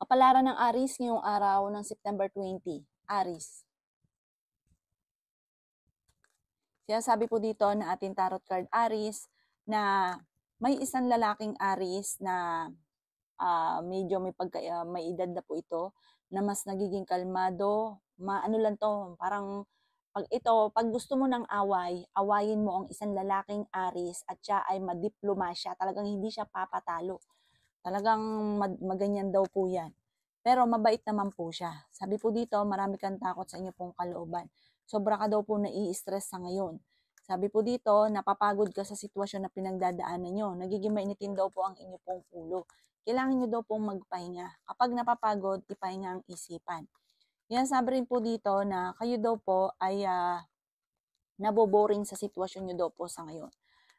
Kapalaran ng Aries ngayong araw ng September 20. Aries. Sinasabi po dito na ating tarot card Aries na may isang lalaking Aries na medyo may edad na po ito na mas nagiging kalmado. Ano lang to, parang pag gusto mo ng away, awayin mo ang isang lalaking Aries at siya ay madiplomasya. Talagang hindi siya papatalo. Talagang maganyan daw po yan. Pero mabait naman po siya. Sabi po dito, marami kang takot sa inyo pong kalooban. Sobra ka daw po nai-stress sa ngayon. Sabi po dito, napapagod ka sa sitwasyon na pinagdadaanan nyo. Nagiging mainitin daw po ang inyo pong ulo. Kailangan nyo daw pong magpahinga. Kapag napapagod, ipahinga ang isipan. Yan, sabi rin po dito na kayo daw po ay naboboring sa sitwasyon nyo daw po sa ngayon.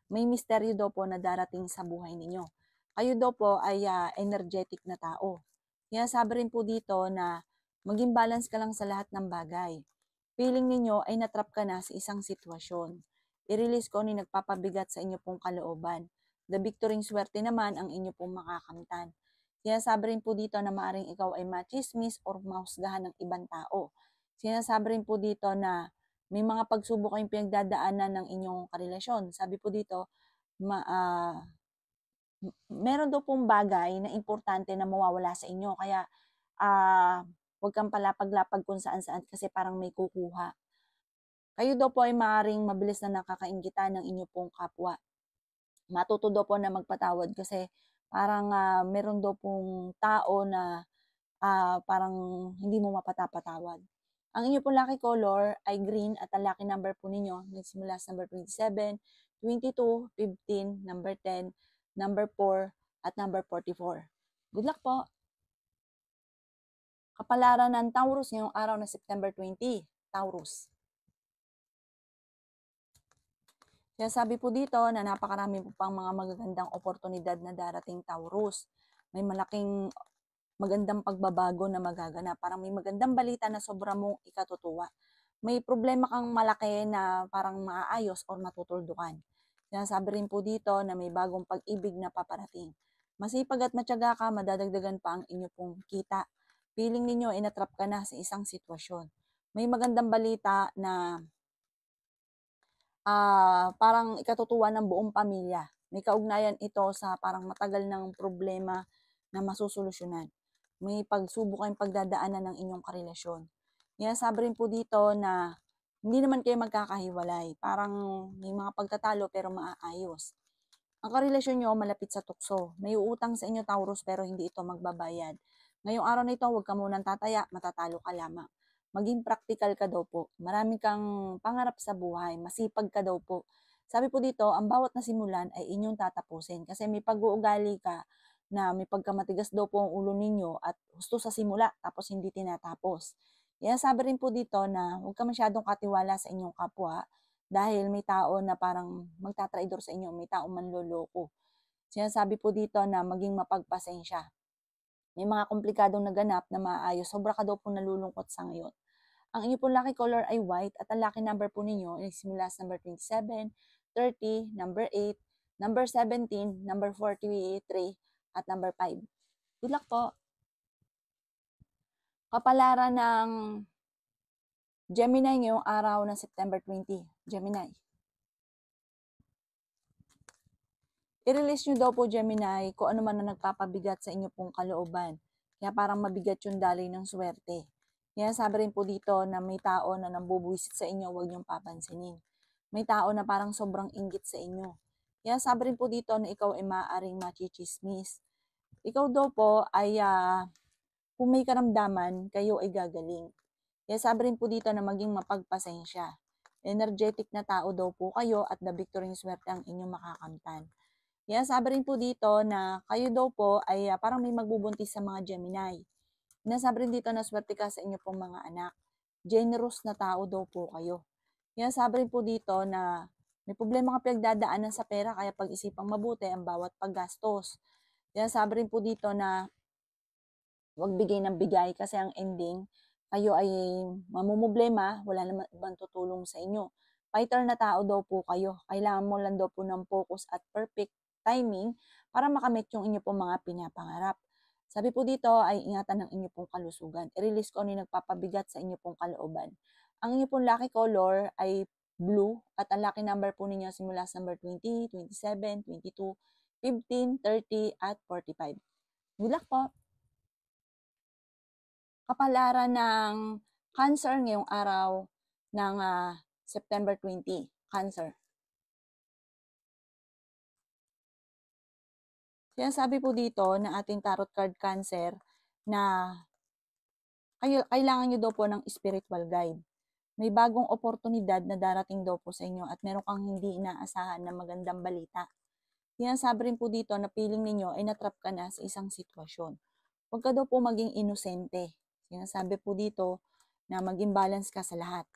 May misteryo daw po na darating sa buhay ninyo. Kayo daw po ay energetic na tao. Kaya sabi rin po dito na maging balance ka lang sa lahat ng bagay. Feeling ninyo ay natrap ka na sa isang sitwasyon. I-release ko ni nagpapabigat sa inyo pong kalooban. The victory swerte naman ang inyo pong makakamtan. Kaya sabi rin po dito na maaring ikaw ay machismis or mahusgahan ng ibang tao. Sinasabi rin po dito na may mga pagsubok kayong pinagdadaanan ng inyong karelasyon. Sabi po dito, meron daw pong bagay na importante na mawawala sa inyo. Kaya, huwag kang palapag-lapag kung saan-saan kasi parang may kukuha. Kayo daw po ay maaaring mabilis na nakakainggitan ng inyo pong kapwa. Matuto daw po na magpatawad kasi parang meron daw pong tao na parang hindi mo mapatapatawad. Ang inyo pong lucky color ay green at ang lucky number po ninyo nagsimula sa number 27, 22, 15, number 10, number 4, at number 44. Good luck po! Kapalaran ng Taurus ngayong araw na September 20. Taurus. Kaya sabi po dito na napakarami po pang mga magagandang oportunidad na darating Taurus. May malaking magandang pagbabago na magaganap. Parang may magandang balita na sobra mong ikatutuwa. May problema kang malaki na parang maaayos or matutuldukan. Sinasabi rin po dito na may bagong pag-ibig na paparating. Masipag at matyaga ka, madadagdagan pa ang inyo pong kita. Feeling ninyo, inatrap ka na sa isang sitwasyon. May magandang balita na parang ikatutuwa ng buong pamilya. May kaugnayan ito sa parang matagal ng problema na masusolusyonan. May pagsubok kayong pagdadaanan ng inyong karelasyon. Kaya sabi rin po dito na hindi naman kayo magkakahiwalay. Parang may mga pagtatalo pero maaayos. Ang karelasyon nyo malapit sa tukso. May uutang sa inyo Taurus pero hindi ito magbabayad. Ngayong araw na ito, huwag ka munang tataya, matatalo ka lamang. Maging practical ka daw po. Marami kang pangarap sa buhay, masipag ka daw po. Sabi po dito, ang bawat nasimulan ay inyong tatapusin kasi may pag-uugali ka na may pagkamatigas daw po ang ulo ninyo at gusto sa simula tapos hindi tinatapos. Kaya sabi rin po dito na huwag ka masyadong katiwala sa inyong kapwa dahil may tao na parang magtatraidor sa inyo, may tao manloloko. Sinasabi po dito na maging mapagpasensya. May mga komplikadong naganap na maayos, sobra ka daw po nalulungkot sa ngayon. Ang inyo pong lucky color ay white at ang lucky number po ninyo ay simula sa number 27, 30, number 8, number 17, number 43, at number 5. Good luck po! Kapalaran ng Gemini ngayong araw ng September 20. Gemini. I-release nyo daw po Gemini kung ano man na nagpapabigat sa inyo pong kalooban. Kaya parang mabigat yung daloy ng swerte. Kaya sabi rin po dito na may tao na nambubuwisit sa inyo, huwag niyong papansinin. May tao na parang sobrang inggit sa inyo. Kaya sabi rin po dito na ikaw ay maaaring machichismis. Ikaw daw po ay kung may karamdaman, kayo ay gagaling. Kaya sabi rin po dito na maging mapagpasensya. Energetic na tao daw po kayo at the victory swerte ang inyong makakamtan. Kaya sabi rin po dito na kayo daw po ay parang may magbubuntis sa mga Gemini. Nasabi rin dito na swerte ka sa inyo pong mga anak. Generous na tao daw po kayo. Kaya sabi rin po dito na may problema ka pinagdadaanan sa pera kaya pag-isipang mabuti ang bawat paggastos. Kaya sabi rin po dito na huwag bigay ng bigay kasi ang ending kayo ay mamumblema, wala naman ibang tutulong sa inyo. Fighter na tao daw po kayo. Kailangan mo lang daw po ng focus at perfect timing para makamit yung inyo pong mga pinapangarap. Sabi po dito ay ingatan ng inyo pong kalusugan. I-release ko ano yung nagpapabigat sa inyo pong kalooban. Ang inyo pong lucky color ay blue at ang lucky number po ninyo simula sa number 20, 27, 22, 15, 30 at 45. Good luck po! Kapalaran ng Cancer ngayong araw ng September 20. Cancer. Sinasabi po dito na ating tarot card Cancer na kailangan nyo daw po ng spiritual guide. May bagong oportunidad na darating daw po sa inyo at meron kang hindi inaasahan na magandang balita. Sinasabi rin po dito na feeling ninyo ay natrap ka na sa isang sitwasyon. Huwag ka daw po maging inosente. Sinasabi po dito na maging balance ka sa lahat.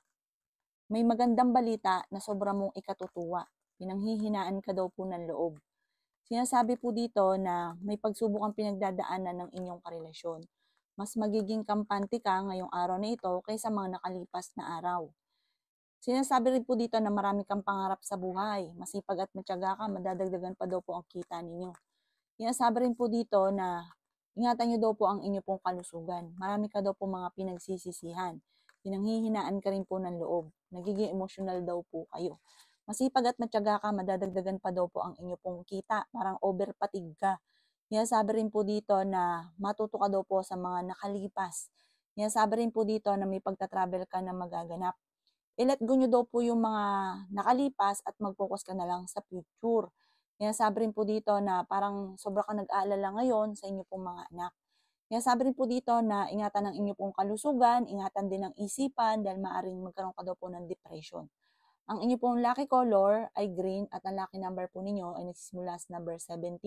May magandang balita na sobra mong ikatutuwa. Pinanghihinaan ka daw po ng loob. Sinasabi po dito na may pagsubok ang pinagdadaanan ng inyong karelasyon. Mas magiging kampante ka ngayong araw na ito kaysa mga nakalipas na araw. Sinasabi rin po dito na marami kang pangarap sa buhay. Masipag at matyaga ka, madadagdagan pa daw po ang kita ninyo. Sinasabi rin po dito na ingatan nyo daw po ang inyo pong kalusugan. Marami ka daw po mga pinagsisisihan. Pinanghihinaan ka rin po ng loob. Nagiging emotional daw po kayo. Masipag at matyaga ka, madadagdagan pa daw po ang inyo pong kita. Parang overpatig ka. Sinasabi rin po dito na matuto ka daw po sa mga nakalipas. Sinasabi rin po dito na may pagta-travel ka na magaganap. I-let go nyo daw po yung mga nakalipas at mag-focus ka na lang sa future. Sinasabi rin po dito na parang sobra ka nag-aalala ngayon sa inyo pong mga anak. Sinasabi rin po dito na ingatan ng inyo pong kalusugan, ingatan din ng isipan dahil maaaring magkaroon ka daw po ng depression. Ang inyo pong lucky color ay green at ang lucky number po ninyo ay nagsisimula sa number 17,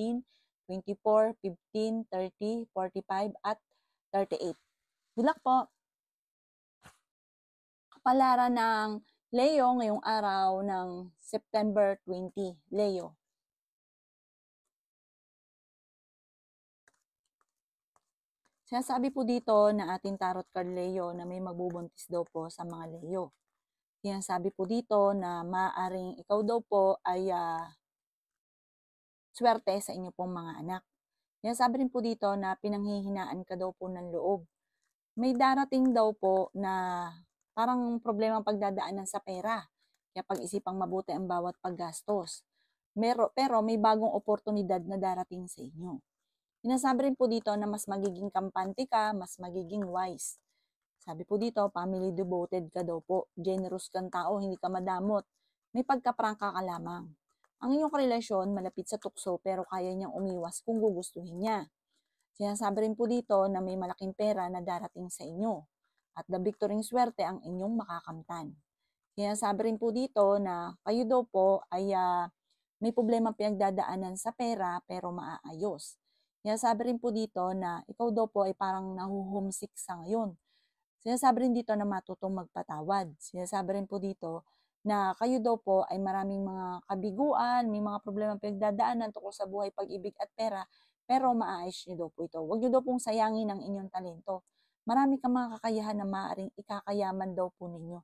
24, 15, 30, 45 at 38. Good luck po! Kapalaran ng Leo ngayong araw ng September 20. Leo. Sinasabi po dito na ating tarot card Leo na may magbubuntis daw po sa mga Leo. Sinasabi po dito na maaaring ikaw daw po ay swerte sa inyo pong mga anak. Sinasabi rin po dito na pinanghihinaan ka daw po ng loob. May darating daw po na parang problema pagdadaanan sa pera. Kaya pag-isipang mabuti ang bawat paggastos. Pero may bagong oportunidad na darating sa inyo. Sinasabi rin po dito na mas magiging kampante ka, mas magiging wise. Sabi po dito, family devoted ka daw po. Generous kang tao, hindi ka madamot. May pagkaprangka ka lamang. Ang inyong relasyon malapit sa tukso pero kaya niyang umiwas kung gugustuhin niya. Sinasabi rin po dito na may malaking pera na darating sa inyo. At the victory swerte ang inyong makakamtan. Sinasabi rin po dito na kayo daw po ay may problema pinagdadaanan sa pera pero maaayos. Sinasabi rin po dito na ikaw daw po ay parang nahuhumsik sa ngayon. Sinasabi rin dito na matutong magpatawad. Sinasabi rin po dito na kayo daw po ay maraming mga kabiguan, may mga problema pinagdadaanan tungkol sa buhay, pag-ibig at pera, pero maayos nyo daw po ito. Huwag nyo daw pong sayangin ang inyong talento. Marami kang mga kakayahan na maaaring ikakayaman daw po ninyo.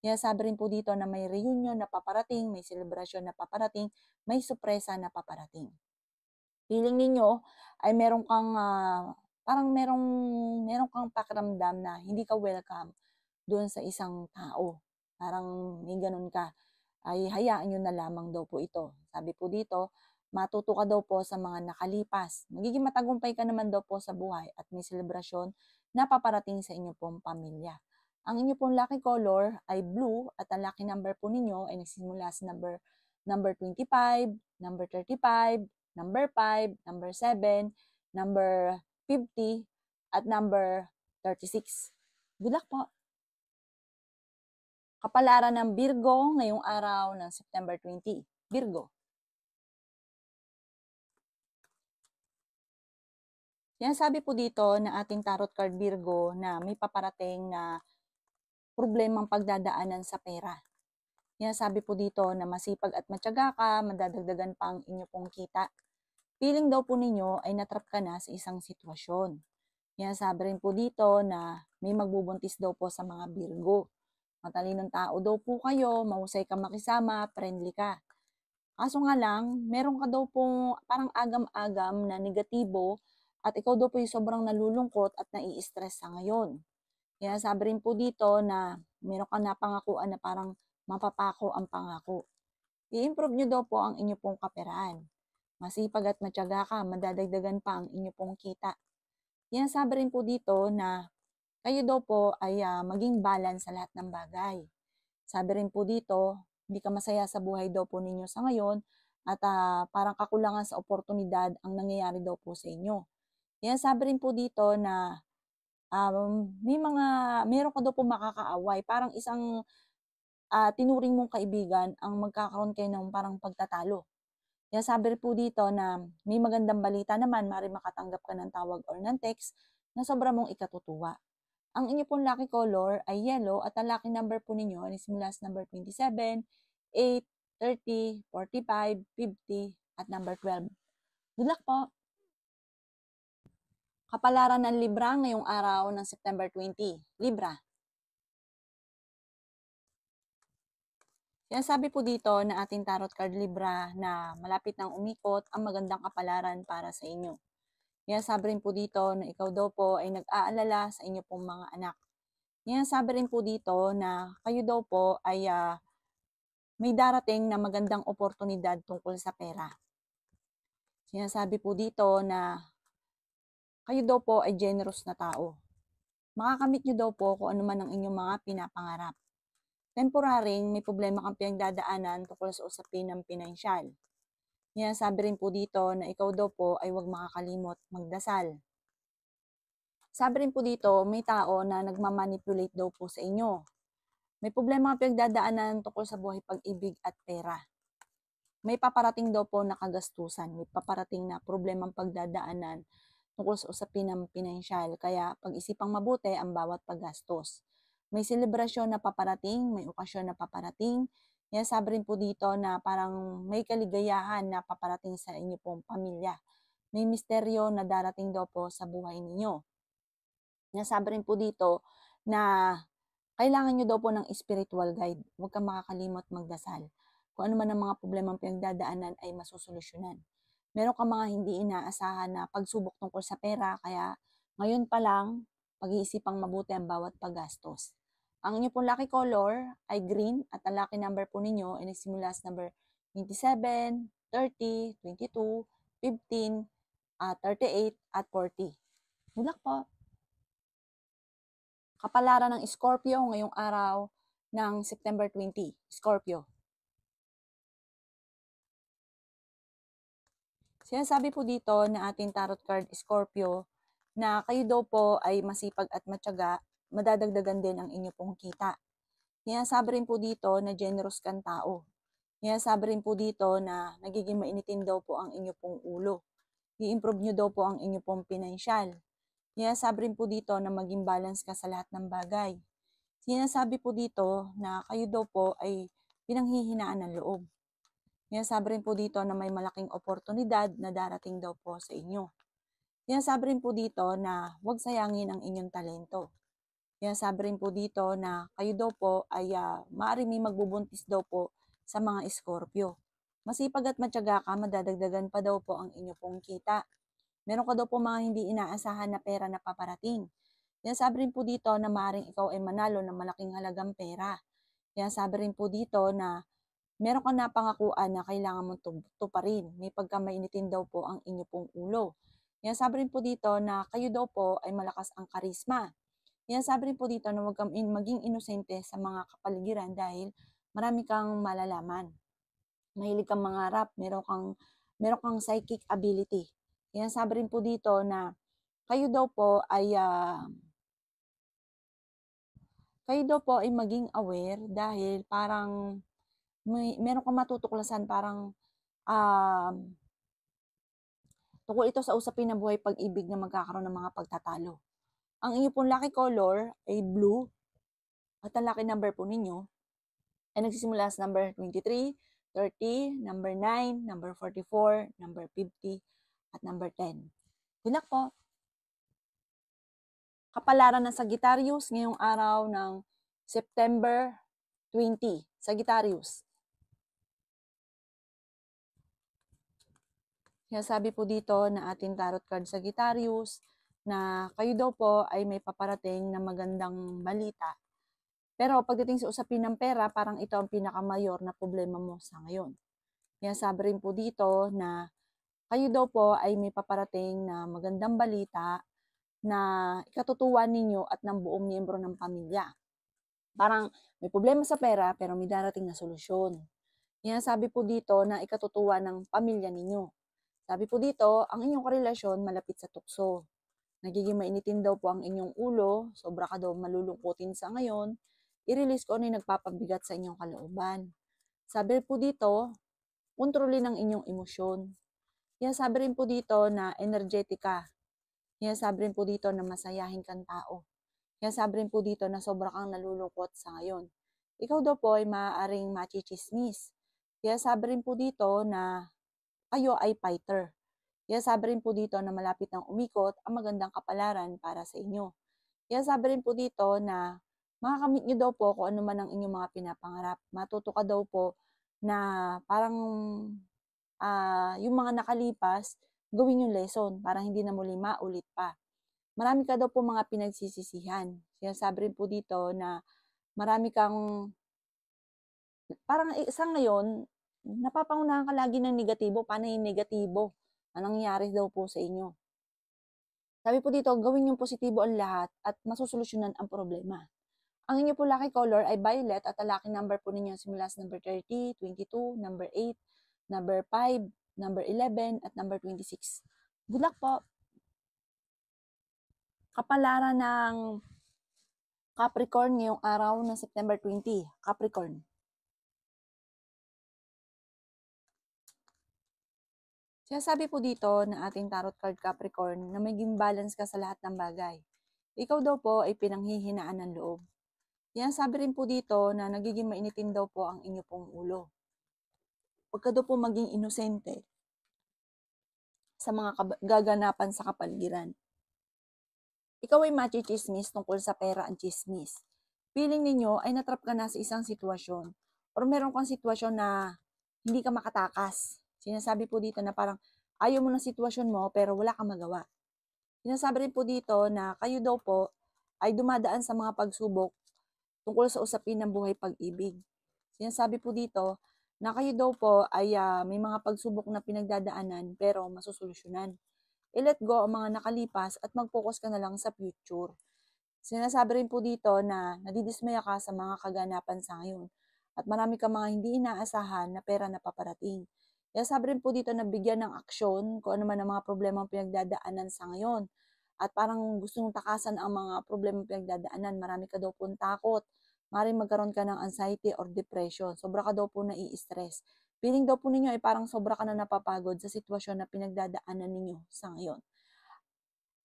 Sinasabi rin po dito na may reunion na paparating, may selebrasyon na paparating, may sorpresa na paparating. Feeling ninyo ay meron kang parang meron kang pakiramdam na hindi ka welcome doon sa isang tao. Parang may ganun ka. Ay hayaan nyo na lamang daw po ito. Sabi po dito, matuto ka daw po sa mga nakalipas. Magiging matagumpay ka naman daw po sa buhay at may selebrasyon na paparating sa inyo pong pamilya. Ang inyo pong lucky color ay blue at ang lucky number po ninyo ay nagsisimula sa number 25, number 35, number 5, number 7, number 50, at number 36. Good luck po! Kapalaran ng Virgo ngayong araw ng September 20. Virgo. Sinasabi po dito na ating tarot card Virgo na may paparating na problemang pagdadaanan sa pera. Sinasabi po dito na masipag at matyaga ka, madadagdagan pa ang inyo pong kita. Feeling daw po ninyo ay natrap ka na sa isang sitwasyon. Sinasabi rin po dito na may magbubuntis daw po sa mga Virgo. Matalinong tao daw po kayo, mahusay ka makisama, friendly ka. Kaso nga lang, meron ka daw pong parang agam-agam na negatibo At ikaw daw po yung sobrang nalulungkot at nai-stress sa ngayon. Kaya sabi rin po dito na meron kang napangakuan na parang mapapako ang pangako. I-improve nyo daw po ang inyo pong kaperahan. Masipag at matyaga ka, madadagdagan pa ang inyo pong kita. Yan sabi rin po dito na kayo daw po ay maging balance sa lahat ng bagay. Sabi rin po dito, hindi ka masaya sa buhay daw po ninyo sa ngayon at parang kakulangan sa oportunidad ang nangyayari daw po sa inyo. Yan sabi rin po dito na meron ka daw po makakaaway. Parang isang tinuring mong kaibigan ang magkakaroon kayo ng parang pagtatalo. Kaya sabi rin po dito na may magandang balita naman, maaaring makatanggap ka ng tawag or ng text na sobra mong ikatutuwa. Ang inyo pong lucky color ay yellow at ang lucky number po ninyo ay simula sa number 27, 8, 30, 45, 50 at number 12. Good luck po! Kapalaran ng Libra ngayong araw ng September 20. Libra. Yan sabi po dito na ating tarot card Libra na malapit nang umikot ang magandang kapalaran para sa inyo. Yan sabi rin po dito na ikaw daw po ay nag-aalala sa inyo pong mga anak. Yan sabi rin po dito na kayo daw po ay may darating na magandang oportunidad tungkol sa pera. Sinasabi po dito na kayo daw po ay generous na tao. Makakamit nyo daw po kung ano man ang inyong mga pinapangarap. Temporaring may problema kang pinagdadaanan tungkol sa usapin ng pinansyal. Yan sabi rin po dito na ikaw daw po ay huwag makakalimot magdasal. Sabi rin po dito, may tao na nagmamanipulate daw po sa inyo. May problema kang pinagdadaanan tungkol sa buhay, pag-ibig at pera. May paparating daw po na kagastusan, may paparating na problemang pagdadaanan tungkol sa usapin ng pinansyal. Kaya pag-isipang mabuti ang bawat paggastos. May selebrasyon na paparating, may okasyon na paparating. Yan sabi rin po dito na parang may kaligayahan na paparating sa inyo pong pamilya. May misteryo na darating daw po sa buhay ninyo. Yan sabi rin po dito na kailangan nyo daw po ng spiritual guide. Huwag kang makakalimot magdasal. Kung ano man ang mga problemang pinagdadaanan ay masusolusyonan. Meron kang mga hindi inaasahan na pagsubok tungkol sa pera, kaya ngayon pa lang, pag-iisipang mabuti ang bawat paggastos. Ang inyo pong lucky color ay green at ang lucky number po ninyo ay nagsimula sa number 27, 30, 22, 15, 38 at 40. Good luck po! Kapalaran ng Scorpio ngayong araw ng September 20. Scorpio. Sinasabi po dito na ating tarot card Scorpio na kayo daw po ay masipag at matyaga, madadagdagan din ang inyo pong kita. Sinasabi rin po dito na generous kang tao. Sinasabi rin po dito na nagiging mainitin daw po ang inyo pong ulo. I-improve nyo daw po ang inyo pong pinansyal. Sinasabi rin po dito na maging balance ka sa lahat ng bagay. Sinasabi po dito na kayo daw po ay pinanghihinaan ng loob. Sinasabi rin po dito na may malaking oportunidad na darating daw po sa inyo. Sinasabi rin po dito na huwag sayangin ang inyong talento. Sinasabi rin po dito na kayo daw po ay maaaring may magbubuntis daw po sa mga Scorpio. Masipag at matyaga ka, madadagdagan pa daw po ang inyo pong kita. Meron ka daw po mga hindi inaasahan na pera na paparating. Sinasabi rin po dito na maaaring ikaw ay manalo ng malaking halagang pera. Sinasabi rin po dito na meron kang napangakuan na kailangan mong tuparin. May pagkamainitin daw po ang inyo pong ulo. Sabi rin po dito na kayo daw po ay malakas ang karisma. Sabi rin po dito na huwag kang maging inosente sa mga kapaligiran dahil marami kang malalaman. Mahilig kang mangarap, meron kang psychic ability. Sabi rin po dito na kayo daw po ay maging aware dahil parang meron kang matutuklasan parang tungkol ito sa usapin ng buhay, pag-ibig na magkakaroon ng mga pagtatalo. Ang inyo pong lucky color ay blue at ang lucky number po ninyo ay nagsisimula sa number 23, 30, number 9, number 44, number 50, at number 10. Good luck po! Kapalaran ng Sagittarius ngayong araw ng September 20. Sagittarius. Kaya sabi po dito na ating tarot card Sagittarius na kayo daw po ay may paparating na magandang balita. Pero pagdating sa usapin ng pera, parang ito ang pinakamayor na problema mo sa ngayon. Kaya sabi rin po dito na kayo daw po ay may paparating na magandang balita na ikatutuwa ninyo at ng buong miyembro ng pamilya. Parang may problema sa pera pero may darating na solusyon. Yan sabi po dito na ikatutuwa ng pamilya ninyo. Sabi po dito, ang inyong karelasyon malapit sa tukso. Nagiging mainitin daw po ang inyong ulo, sobra ka daw malulungkutin sa ngayon, i-release ko ano yung nagpapabigat sa inyong kalooban. Sabi po dito, kontrolin ang inyong emosyon. Yan sabi rin po dito na energetic ka. Yan sabi rin po dito na masayahin kang tao. Yan sabi rin po dito na sobra kang nalulungkot sa ngayon. Ikaw daw po ay maaaring machichismis. Kaya sabi rin po dito na kayo ay fighter. Kaya sabi rin po dito na malapit nang umikot ang magandang kapalaran para sa inyo. Kaya sabi rin po dito na makakamit nyo daw po kung ano man ang inyong mga pinapangarap. Matuto ka daw po na parang yung mga nakalipas, gawin yung lesson para hindi na muli maulit pa. Marami ka daw po mga pinagsisisihan. Kaya sabi rin po dito na marami kang, parang sa ngayon, napapangunahan ka lagi ng negatibo. Paano yung negatibo? Anong nangyayari daw po sa inyo? Sabi po dito, gawin yung positibo ang lahat at masusolusyonan ang problema. Ang inyo po lucky color ay violet at ang lucky number po ninyo simula sa number 30, 22, number 8, number 5, number 11, at number 26. Good luck po! Kapalaran ng Capricorn ngayong araw ng September 20. Capricorn. Sabi po dito na ating tarot card Capricorn na maging balance ka sa lahat ng bagay. Ikaw daw po ay pinanghihinaan ng loob. Yan sabi rin po dito na nagiging mainitin daw po ang inyo pong ulo. Huwag ka daw po maging inosente sa mga gaganapan sa kapaligiran. Ikaw ay machichismis tungkol sa pera ang chismis. Feeling ninyo ay natrap ka na sa isang sitwasyon or meron kang sitwasyon na hindi ka makatakas. Sinasabi po dito na parang ayaw mo ng sitwasyon mo pero wala kang magawa. Sinasabi rin po dito na kayo daw po ay dumadaan sa mga pagsubok tungkol sa usapin ng buhay pag-ibig. Sinasabi po dito na kayo daw po ay may mga pagsubok na pinagdadaanan pero masusolusyonan. I-let go ang mga nakalipas at mag-focus ka na lang sa future. Sinasabi rin po dito na nadidismaya ka sa mga kaganapan sa ngayon at marami ka mga hindi inaasahan na pera na paparating. Kaya sabi rin po dito na bigyan ng aksyon kung ano man ang mga problema ang pinagdadaanan sa ngayon. At parang gusto mong takasan ang mga problema ang pinagdadaanan. Marami ka daw pong takot. Maaaring magkaroon ka ng anxiety or depression. Sobra ka daw po nai-stress. Feeling daw po ninyo ay parang sobra ka na napapagod sa sitwasyon na pinagdadaanan ninyo sa ngayon.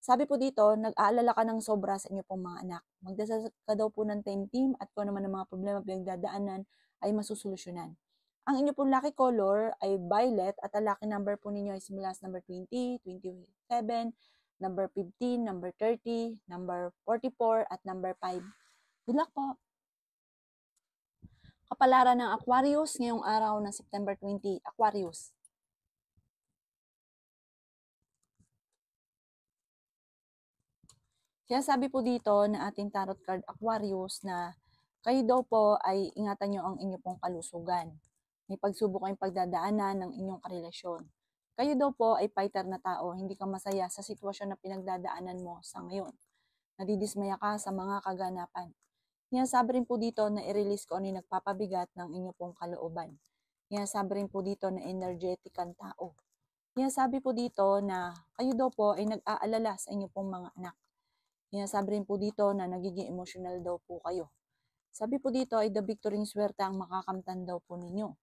Sabi po dito, nag-aalala ka ng sobra sa inyo pong mga anak. Magdasal ka daw po ng team at kung naman ang mga problema pinagdadaanan ay masusolusyonan. Ang inyo pong lucky color ay violet at ang lucky number po ninyo ay simula sa number 20, 27, number 15, number 30, number 44, at number 5. Good luck po! Kapalaran ng Aquarius ngayong araw ng September 20. Aquarius. Kaya sabi po dito na ating tarot card Aquarius na kayo daw po ay ingatan nyo ang inyo pong kalusugan. May pagsubok kayong pagdadaanan ng inyong karelasyon. Kayo daw po ay fighter na tao, hindi ka masaya sa sitwasyon na pinagdadaanan mo sa ngayon. Nadidismaya ka sa mga kaganapan. Kaya sabi rin po dito na i-release ko ano yung nagpapabigat ng inyo pong kalooban. Kaya sabi rin po dito na energetic kang tao. Kaya sabi po dito na kayo daw po ay nag-aalala sa inyo pong mga anak. Sabi rin po dito na nagiging emotional daw po kayo. Sabi po dito ay the victory swerte ang makakamtan daw po ninyo.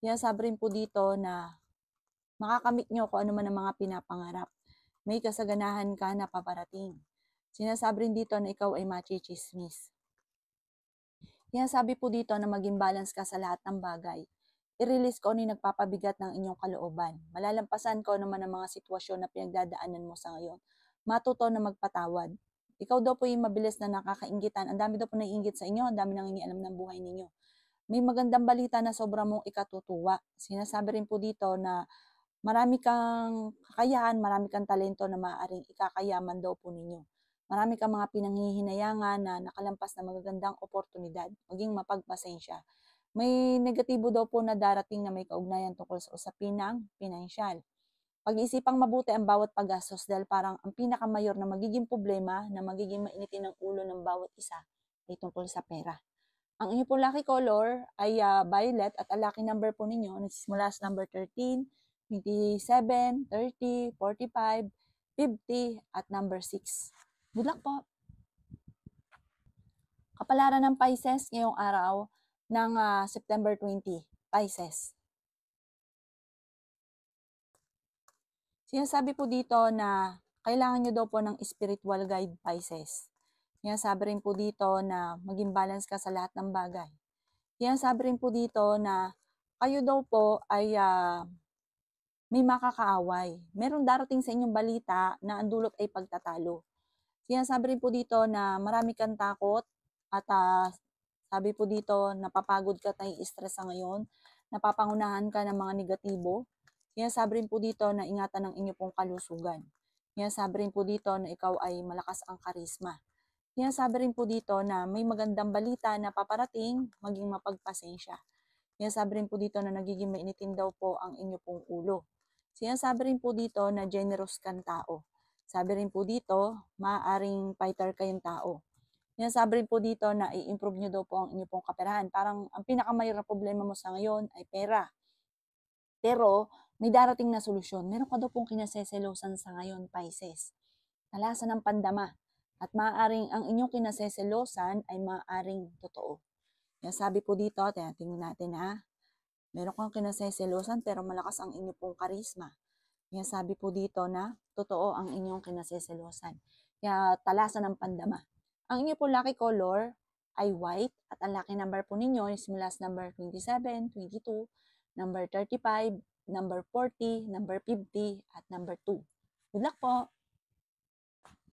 Sabi rin po dito na makakamit nyo kung ano man ang mga pinapangarap. May kasaganahan ka na paparating. Sinasabi rin dito na ikaw ay machichismis. Sabi po dito na maging balance ka sa lahat ng bagay. I-release ko ano yung nagpapabigat ng inyong kalooban. Malalampasan ko ano man ang mga sitwasyon na pinagdadaanan mo sa ngayon. Matuto na magpatawad. Ikaw daw po yung mabilis na nakakainggitan. Ang dami daw po naiinggit sa inyo. Ang dami nangingialam ng buhay ninyo. May magandang balita na sobra mong ikatutuwa. Sinasabi rin po dito na marami kang kakayahan, marami kang talento na maaaring ikakayaman daw po ninyo. Marami kang mga pinanghihinayangan na nakalampas na magagandang oportunidad, maging mapagpasensya. May negatibo daw po na darating na may kaugnayan tungkol sa usapin ng pinansyal. Pag-iisipang mabuti ang bawat paggastos dahil parang ang pinakamayor na magiging problema na magiging mainitin ng ulo ng bawat isa ay tungkol sa pera. Ang inyong po lucky color ay violet at ang lucky number po ninyo nagsisimula sa number 13, 27, 30, 45, 50 at number 6. Good luck po! Kapalaran ng Pisces ngayong araw ng September 20, Pisces. Sinasabi po dito na kailangan nyo daw po ng spiritual guide, Pisces. Sinasabi rin po dito na maging balance ka sa lahat ng bagay. Sinasabi rin po dito na kayo daw po ay may makakaaway. Meron darating sa inyong balita na ang dulot ay pagtatalo. Sinasabi rin po dito na marami kang takot at sabi po dito napapagod ka at stress sa ngayon, napapangunahan ka ng mga negatibo. Sinasabi rin po dito na ingatan ng inyo pong kalusugan. Sinasabi rin po dito na ikaw ay malakas ang karisma. Sinasabi rin po dito na may magandang balita na paparating, maging mapagpasensya. Sinasabi rin po dito na nagiging mainitin daw po ang inyo pong ulo. Sinasabi rin po dito na generous kang tao. Sabi rin po dito, maaaring fighter kayong tao. Sinasabi rin po dito na i-improve nyo daw po ang inyo pong kaperahan. Parang ang pinakamayor na problema mo sa ngayon ay pera. Pero may darating na solusyon. Meron ka daw pong kinaseselosan sa ngayon, Pisces. Talasan ng pandama. At maaaring ang inyong kinaseselosan ay maaaring totoo. Sabi po dito, tingnan natin ha. Meron kang kinaseselosan pero malakas ang inyong pong karisma. Sabi po dito na totoo ang inyong kinaseselosan. Kaya talasan ng pandama. Ang inyong po lucky color ay white at ang lucky number po ninyo is simula sa number 27, 22, number 35, number 40, number 50 at number 2. Good luck po!